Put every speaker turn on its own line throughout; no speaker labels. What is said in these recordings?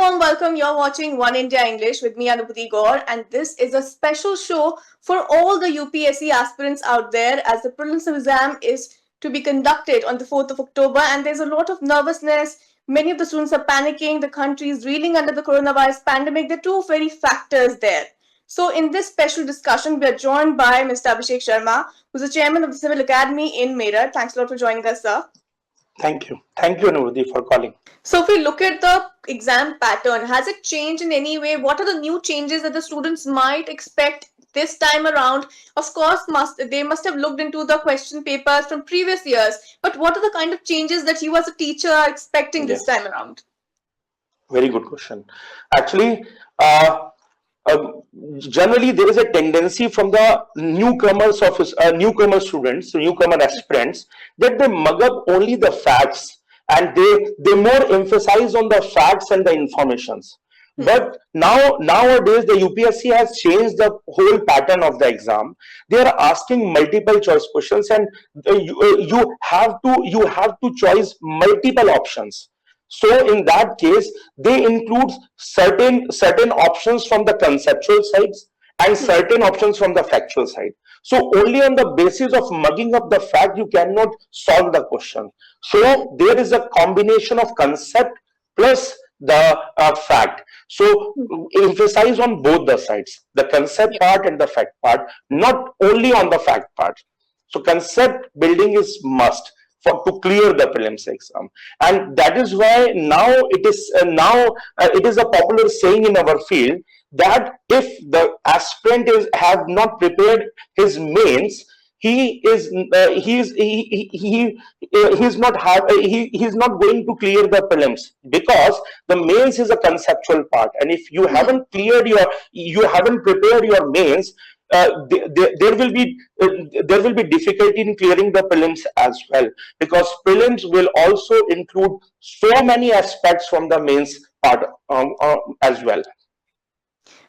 warm welcome. You're watching One India English with me, Anubhuti Gaur, and this is a special show for all the UPSC aspirants out there as the prelims exam is to be conducted on the 4th of October, and there's a lot of nervousness. Many of the students are panicking. The country is reeling under the coronavirus pandemic. There are two very factors there. So, in this special discussion, we are joined by Mr. Abhishek Sharma, who's the chairman of the Civil Academy in Meerut. Thanks a lot for joining us, sir.
Thank you. Thank you, Anubhuti, for calling.
So if we look at the exam pattern, has it changed in any way? What are the new changes that the students might expect this time around? Of course, they must have looked into the question papers from previous years, but what are the kind of changes that you as a teacher are expecting this time around?
Very good question. Actually, generally there is a tendency from the newcomer students, newcomer aspirants, that they mug up only the facts and they more emphasize on the facts and the informations. But nowadays the UPSC has changed the whole pattern of the exam. They are asking multiple choice questions, and you have to choose multiple options. So in that case, they include certain options from the conceptual sides and certain options from the factual side. So only on the basis of mugging up the fact, you cannot solve the question. So there is a combination of concept plus the fact. So emphasize on both the sides, the concept part and the fact part, not only on the fact part. So concept building is must to clear the prelims exam, and that is why now it is a popular saying in our field that if the aspirant have not prepared his mains, he's not going to clear the prelims, because the mains is a conceptual part, and if you haven't prepared your mains, there will be difficulty in clearing the prelims as well, because prelims will also include so many aspects from the mains part as well.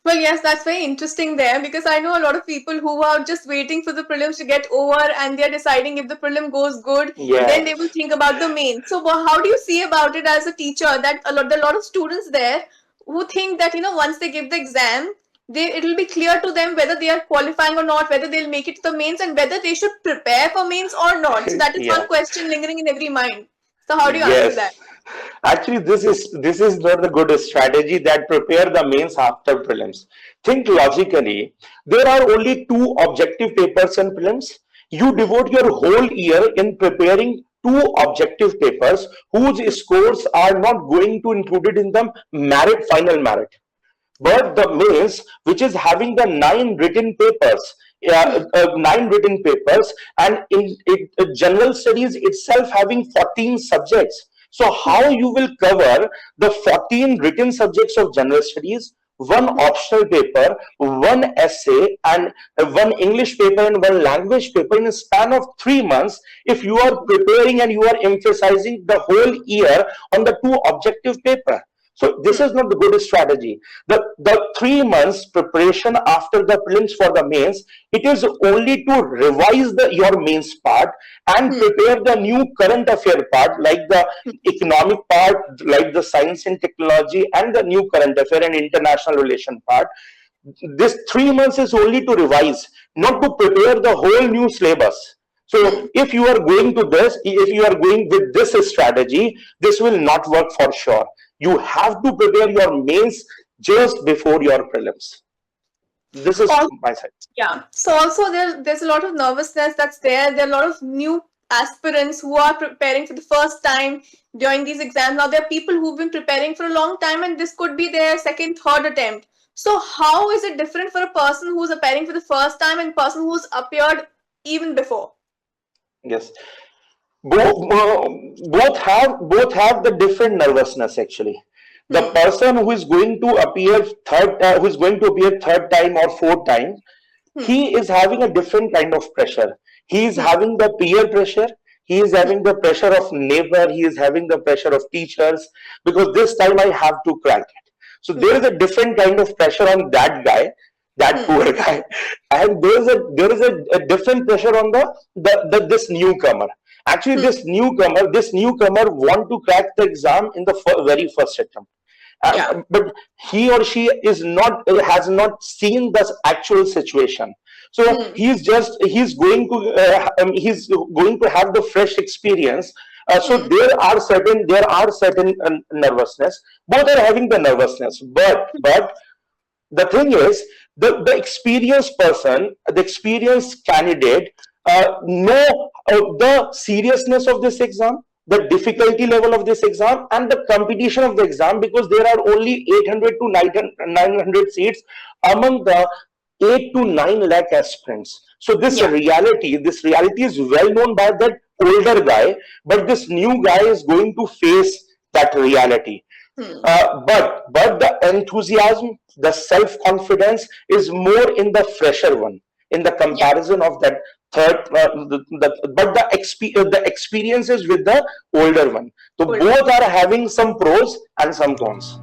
Well, yes, that's very interesting there, because I know a lot of people who are just waiting for the prelims to get over and they're deciding if the prelim goes good, then they will think about the main. So how do you see about it as a teacher, that a lot of students there who think that, once they give the exam, it will be clear to them whether they are qualifying or not, whether they'll make it to the mains, and whether they should prepare for mains or not. So that is one question lingering in every mind. So how do you answer that?
Actually, this is not the good strategy, that prepare the mains after prelims. Think logically. There are only 2 objective papers in prelims. You devote your whole year in preparing 2 objective papers whose scores are not going to included in the final merit. But the mains, which is having the 9 written papers, and in general studies itself having 14 subjects. So how you will cover the 14 written subjects of general studies, 1 optional paper, 1 essay, and 1 English paper and 1 language paper in a span of 3 months, if you are preparing and you are emphasizing the whole year on the 2 objective paper? So this is not the good strategy. The 3 months preparation after the prelims for the mains, it is only to revise your mains part and prepare the new current affair part, like the economic part, like the science and technology, and the new current affair and international relation part. This 3 months is only to revise, not to prepare the whole new syllabus. So if you are going with this strategy, this will not work for sure. You have to prepare your mains just before your prelims. This is my side.
Yeah. So also there's a lot of nervousness that's there. There are a lot of new aspirants who are preparing for the first time during these exams. Now there are people who've been preparing for a long time, and this could be their second, third attempt. So how is it different for a person who's appearing for the first time and person who's appeared even before?
Yes. Both have the different nervousness. Actually, the person who is going to appear third time or fourth time, he is having a different kind of pressure. He is having the peer pressure. He is having the pressure of neighbor. He is having the pressure of teachers, because this time I have to crack it. So there is a different kind of pressure on that guy, that poor guy, and there is a different pressure on this newcomer. Actually, this newcomer want to crack the exam in the very first attempt.
Yeah.
But he or she is not has not seen the actual situation. So
Hmm.
he's going to have the fresh experience. So
Hmm.
there are certain nervousness. Both are having the nervousness, but the thing is, the experienced person, the experienced candidate, know the seriousness of this exam, the difficulty level of this exam, and the competition of the exam, because there are only 800 to 900 seats among the 8 to 9 lakh aspirants. So
Yeah.
this reality is well known by that older guy, but this new guy is going to face that reality.
Hmm.
But the enthusiasm, the self confidence is more in the fresher one, in the
Yeah.
comparison of that third. But the experience is with the older one. So
Older
both
one.
are having some pros and some cons.